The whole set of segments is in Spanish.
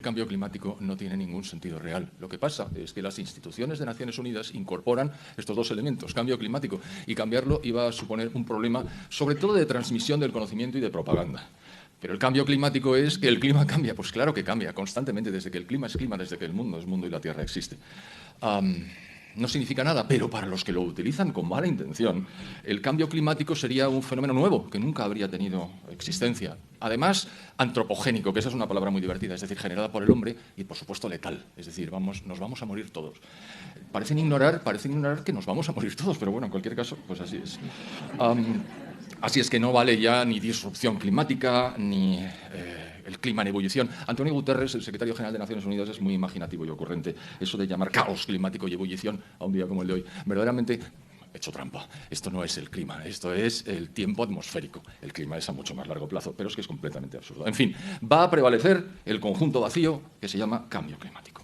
El cambio climático no tiene ningún sentido real. Lo que pasa es que las instituciones de Naciones Unidas incorporan estos dos elementos, cambio climático, y cambiarlo iba a suponer un problema, sobre todo de transmisión del conocimiento y de propaganda. Pero el cambio climático es que el clima cambia. Pues claro que cambia constantemente, desde que el clima es clima, desde que el mundo es mundo y la Tierra existe. No significa nada, pero para los que lo utilizan con mala intención, el cambio climático sería un fenómeno nuevo que nunca habría tenido existencia. Además, antropogénico, que esa es una palabra muy divertida, es decir, generada por el hombre y, por supuesto, letal. Es decir, nos vamos a morir todos. Parecen ignorar que nos vamos a morir todos, pero bueno, en cualquier caso, pues así es. Así es que no vale ya ni disrupción climática, ni el clima en ebullición. Antonio Guterres, el secretario general de Naciones Unidas, es muy imaginativo y ocurrente. Eso de llamar caos climático y ebullición a un día como el de hoy, verdaderamente he hecho trampa. Esto no es el clima, esto es el tiempo atmosférico. El clima es a mucho más largo plazo, pero es que es completamente absurdo. En fin, va a prevalecer el conjunto vacío que se llama cambio climático.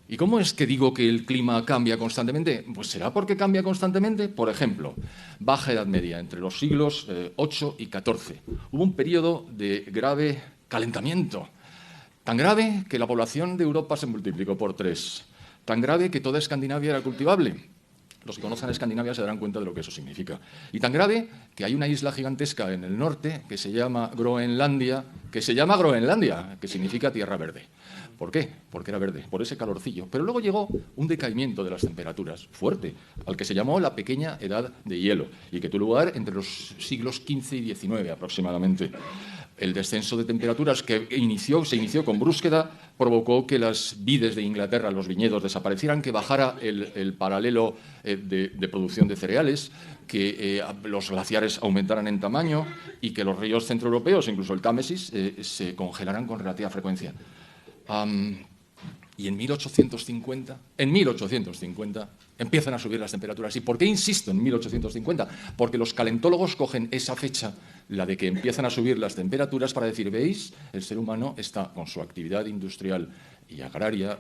¿Y cómo es que digo que el clima cambia constantemente? Pues será porque cambia constantemente. Por ejemplo, Baja Edad Media, entre los siglos VIII y XIV. Hubo un periodo de grave calentamiento, tan grave que la población de Europa se multiplicó por 3, tan grave que toda Escandinavia era cultivable. Los que conocen Escandinavia se darán cuenta de lo que eso significa. Y tan grave que hay una isla gigantesca en el norte que se llama Groenlandia, que significa tierra verde. ¿Por qué? Porque era verde, por ese calorcillo. Pero luego llegó un decaimiento de las temperaturas fuerte, al que se llamó la pequeña edad de hielo, y que tuvo lugar entre los siglos XV y XIX aproximadamente. El descenso de temperaturas que se inició con brusquedad provocó que las vides de Inglaterra, los viñedos, desaparecieran, que bajara el paralelo de producción de cereales, que los glaciares aumentaran en tamaño y que los ríos centroeuropeos, incluso el Támesis, se congelaran con relativa frecuencia. Y en 1850 empiezan a subir las temperaturas. ¿Y por qué insisto en 1850? Porque los calentólogos cogen esa fecha, la de que empiezan a subir las temperaturas, para decir, ¿veis? El ser humano está, con su actividad industrial y agraria,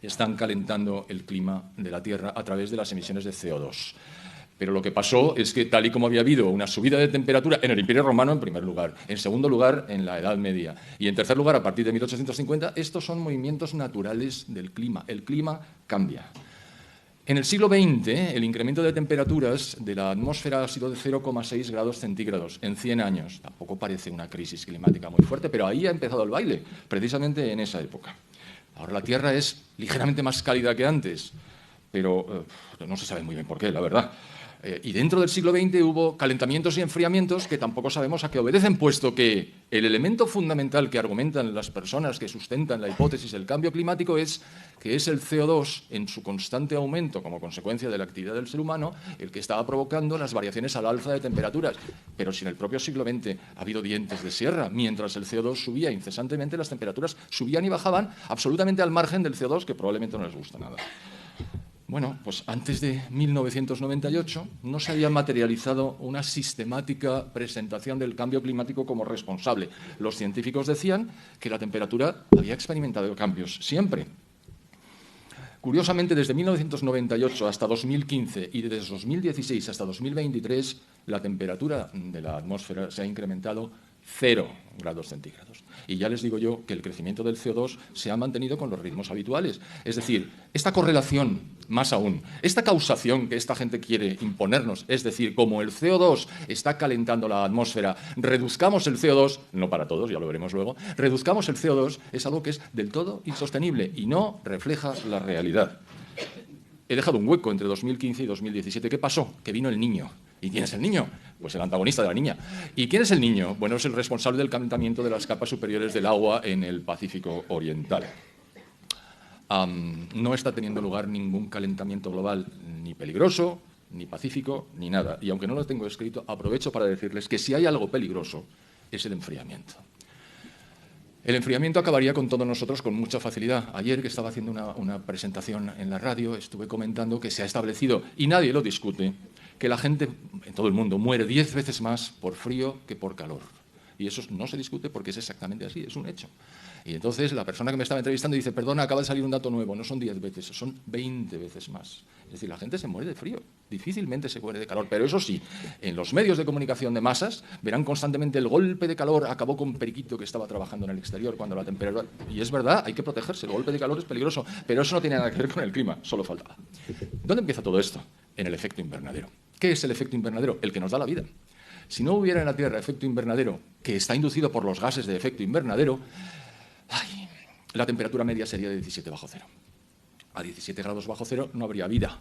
están calentando el clima de la Tierra a través de las emisiones de CO2. Pero lo que pasó es que, tal y como había habido una subida de temperatura en el Imperio Romano, en primer lugar, en segundo lugar, en la Edad Media, y en tercer lugar, a partir de 1850, estos son movimientos naturales del clima. El clima cambia. En el siglo XX, el incremento de temperaturas de la atmósfera ha sido de 0,6 grados centígrados en 100 años. Tampoco parece una crisis climática muy fuerte, pero ahí ha empezado el baile, precisamente en esa época. Ahora la Tierra es ligeramente más cálida que antes, pero no se sabe muy bien por qué, la verdad. Y dentro del siglo XX hubo calentamientos y enfriamientos que tampoco sabemos a qué obedecen, puesto que el elemento fundamental que argumentan las personas que sustentan la hipótesis del cambio climático es que es el CO2 en su constante aumento como consecuencia de la actividad del ser humano el que estaba provocando las variaciones al alza de temperaturas. Pero si en el propio siglo XX ha habido dientes de sierra, mientras el CO2 subía incesantemente, las temperaturas subían y bajaban absolutamente al margen del CO2, que probablemente no les gusta nada. Bueno, pues antes de 1998 no se había materializado una sistemática presentación del cambio climático como responsable. Los científicos decían que la temperatura había experimentado cambios siempre. Curiosamente, desde 1998 hasta 2015 y desde 2016 hasta 2023, la temperatura de la atmósfera se ha incrementado 0 grados centígrados. Y ya les digo yo que el crecimiento del CO2 se ha mantenido con los ritmos habituales. Es decir, esta correlación, más aún, esta causación que esta gente quiere imponernos, es decir, como el CO2 está calentando la atmósfera, reduzcamos el CO2, no para todos, ya lo veremos luego, reduzcamos el CO2, es algo que es del todo insostenible y no refleja la realidad. He dejado un hueco entre 2015 y 2017. ¿Qué pasó? Que vino el Niño. ¿Y quién es el Niño? Pues el antagonista de la Niña. ¿Y quién es el Niño? Bueno, es el responsable del calentamiento de las capas superiores del agua en el Pacífico Oriental. No está teniendo lugar ningún calentamiento global ni peligroso, ni pacífico, ni nada. Y aunque no lo tengo escrito, aprovecho para decirles que si hay algo peligroso, es el enfriamiento. El enfriamiento acabaría con todos nosotros con mucha facilidad. Ayer, que estaba haciendo una presentación en la radio, estuve comentando que se ha establecido, y nadie lo discute, que la gente en todo el mundo muere 10 veces más por frío que por calor. Y eso no se discute porque es exactamente así, es un hecho. Y entonces la persona que me estaba entrevistando dice, perdona, acaba de salir un dato nuevo, no son 10 veces, son 20 veces más. Es decir, la gente se muere de frío, difícilmente se muere de calor. Pero eso sí, en los medios de comunicación de masas verán constantemente el golpe de calor acabó con Periquito que estaba trabajando en el exterior cuando la temperatura... Y es verdad, hay que protegerse, el golpe de calor es peligroso, pero eso no tiene nada que ver con el clima, solo faltaba. ¿Dónde empieza todo esto? En el efecto invernadero. ¿Qué es el efecto invernadero? El que nos da la vida. Si no hubiera en la Tierra efecto invernadero, que está inducido por los gases de efecto invernadero, la temperatura media sería de 17 bajo cero. A 17 grados bajo cero no habría vida.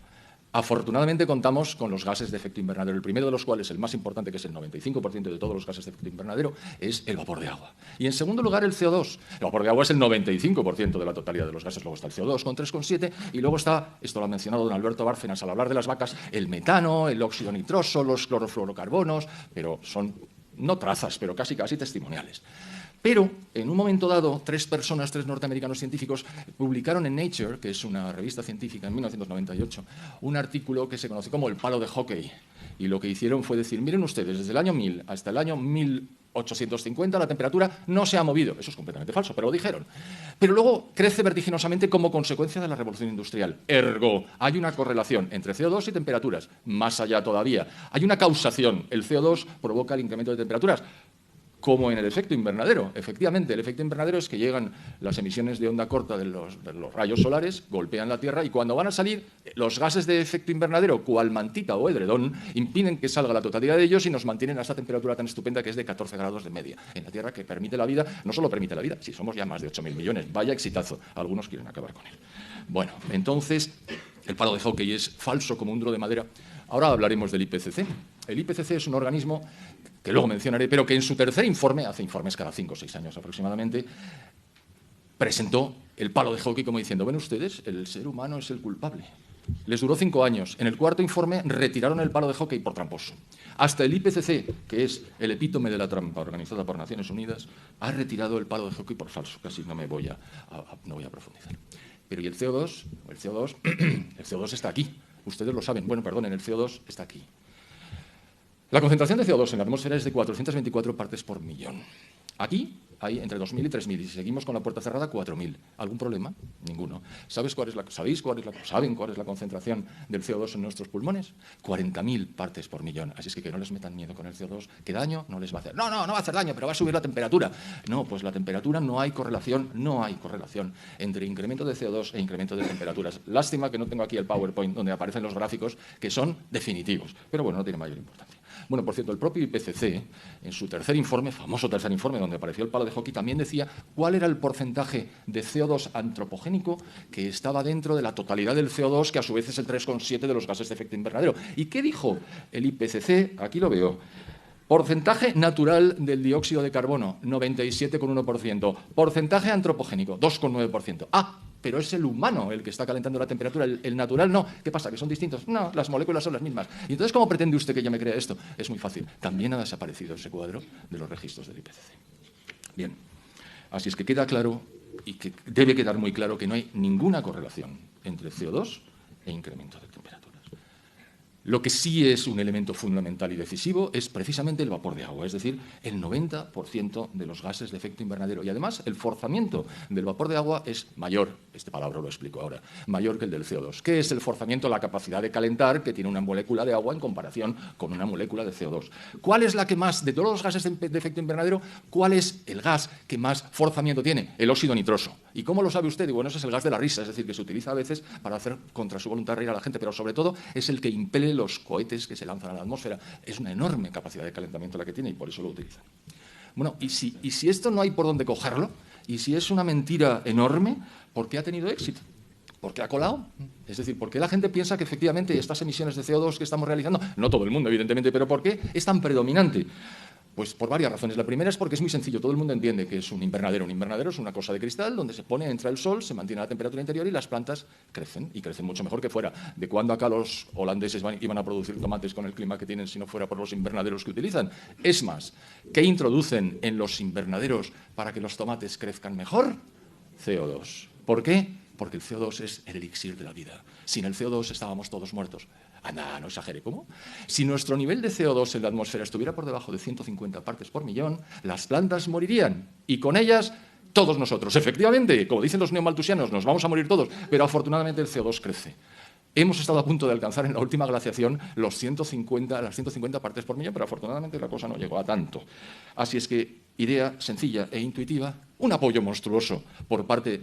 Afortunadamente contamos con los gases de efecto invernadero, el primero de los cuales, el más importante, que es el 95% de todos los gases de efecto invernadero, es el vapor de agua. Y en segundo lugar, el CO2. El vapor de agua es el 95% de la totalidad de los gases. Luego está el CO2 con 3,7 y luego está, esto lo ha mencionado don Alberto Bárcenas al hablar de las vacas, el metano, el óxido nitroso, los clorofluorocarbonos, pero son no trazas, pero casi testimoniales. Pero, en un momento dado, tres norteamericanos científicos, publicaron en Nature, que es una revista científica en 1998, un artículo que se conoce como el palo de hockey. Y lo que hicieron fue decir, miren ustedes, desde el año 1000 hasta el año 1850 la temperatura no se ha movido. Eso es completamente falso, pero lo dijeron. Pero luego crece vertiginosamente como consecuencia de la revolución industrial. Ergo, hay una correlación entre CO2 y temperaturas. Más allá todavía, hay una causación. El CO2 provoca el incremento de temperaturas. Como en el efecto invernadero. Efectivamente, el efecto invernadero es que llegan las emisiones de onda corta de los rayos solares, golpean la Tierra y cuando van a salir, los gases de efecto invernadero, cual mantita o edredón, impiden que salga la totalidad de ellos y nos mantienen a esta temperatura tan estupenda que es de 14 grados de media. En la Tierra, que permite la vida, no solo permite la vida, si somos ya más de 8.000 millones, vaya exitazo, algunos quieren acabar con él. Bueno, entonces, el palo de hockey es falso como un duro de madera. Ahora hablaremos del IPCC. El IPCC es un organismo que luego mencionaré, pero que en su tercer informe, hace informes cada 5 o 6 años aproximadamente, presentó el palo de hockey como diciendo, ven ustedes, el ser humano es el culpable. Les duró 5 años. En el cuarto informe retiraron el palo de hockey por tramposo. Hasta el IPCC, que es el epítome de la trampa organizada por Naciones Unidas, ha retirado el palo de hockey por falso. Casi no voy a profundizar. Pero ¿y el CO2? El CO2 está aquí. Ustedes lo saben. Bueno, perdonen, el CO2 está aquí. La concentración de CO2 en la atmósfera es de 424 partes por millón. Aquí hay entre 2.000 y 3.000 y si seguimos con la puerta cerrada, 4.000. ¿Algún problema? Ninguno. ¿Saben cuál es la concentración del CO2 en nuestros pulmones? 40.000 partes por millón. Así es que no les metan miedo con el CO2, que daño no les va a hacer. No va a hacer daño, pero va a subir la temperatura. No, pues la temperatura no hay correlación entre incremento de CO2 e incremento de temperaturas. Lástima que no tengo aquí el PowerPoint donde aparecen los gráficos que son definitivos, pero bueno, no tiene mayor importancia. Bueno, por cierto, el propio IPCC, en su tercer informe, famoso tercer informe, donde apareció el palo de hockey, también decía cuál era el porcentaje de CO2 antropogénico que estaba dentro de la totalidad del CO2, que a su vez es el 3,7 de los gases de efecto invernadero. ¿Y qué dijo el IPCC? Aquí lo veo. Porcentaje natural del dióxido de carbono, 97,1%. Porcentaje antropogénico, 2,9%. Pero es el humano el que está calentando la temperatura, el natural no. ¿Qué pasa? ¿Que son distintos? No, las moléculas son las mismas. ¿Y entonces cómo pretende usted que yo me crea esto? Es muy fácil. También ha desaparecido ese cuadro de los registros del IPCC. Bien, así es que queda claro y que debe quedar muy claro que no hay ninguna correlación entre CO2 e incremento de temperaturas. Lo que sí es un elemento fundamental y decisivo es precisamente el vapor de agua, es decir, el 90% de los gases de efecto invernadero. Y además, el forzamiento del vapor de agua es mayor, este palabra lo explico ahora, mayor que el del CO2. ¿Qué es el forzamiento? La capacidad de calentar que tiene una molécula de agua en comparación con una molécula de CO2. ¿Cuál es la que más, de todos los gases de efecto invernadero, cuál es el gas que más forzamiento tiene? El óxido nitroso. ¿Y cómo lo sabe usted? Y bueno, ese es el gas de la risa, es decir, que se utiliza a veces para hacer contra su voluntad reír a la gente, pero sobre todo es el que impele los cohetes que se lanzan a la atmósfera. Es una enorme capacidad de calentamiento la que tiene y por eso lo utilizan. Bueno, y si esto no hay por dónde cogerlo, y si es una mentira enorme, ¿por qué ha tenido éxito? ¿Por qué ha colado? Es decir, ¿por qué la gente piensa que efectivamente estas emisiones de CO2 que estamos realizando, no todo el mundo evidentemente, pero ¿por qué es tan predominante? Pues por varias razones. La primera es porque es muy sencillo. Todo el mundo entiende que es un invernadero. Un invernadero es una cosa de cristal donde se pone, entra el sol, se mantiene la temperatura interior y las plantas crecen. Y crecen mucho mejor que fuera. ¿De cuándo acá los holandeses iban a producir tomates con el clima que tienen si no fuera por los invernaderos que utilizan? Es más, ¿qué introducen en los invernaderos para que los tomates crezcan mejor? CO2. ¿Por qué? Porque el CO2 es el elixir de la vida. Sin el CO2 estábamos todos muertos. Anda, no exagere, ¿cómo? Si nuestro nivel de CO2 en la atmósfera estuviera por debajo de 150 partes por millón, las plantas morirían y con ellas todos nosotros. Efectivamente, como dicen los neomalthusianos, nos vamos a morir todos, pero afortunadamente el CO2 crece. Hemos estado a punto de alcanzar en la última glaciación las 150 partes por millón, pero afortunadamente la cosa no llegó a tanto. Así es que, idea sencilla e intuitiva, un apoyo monstruoso por parte...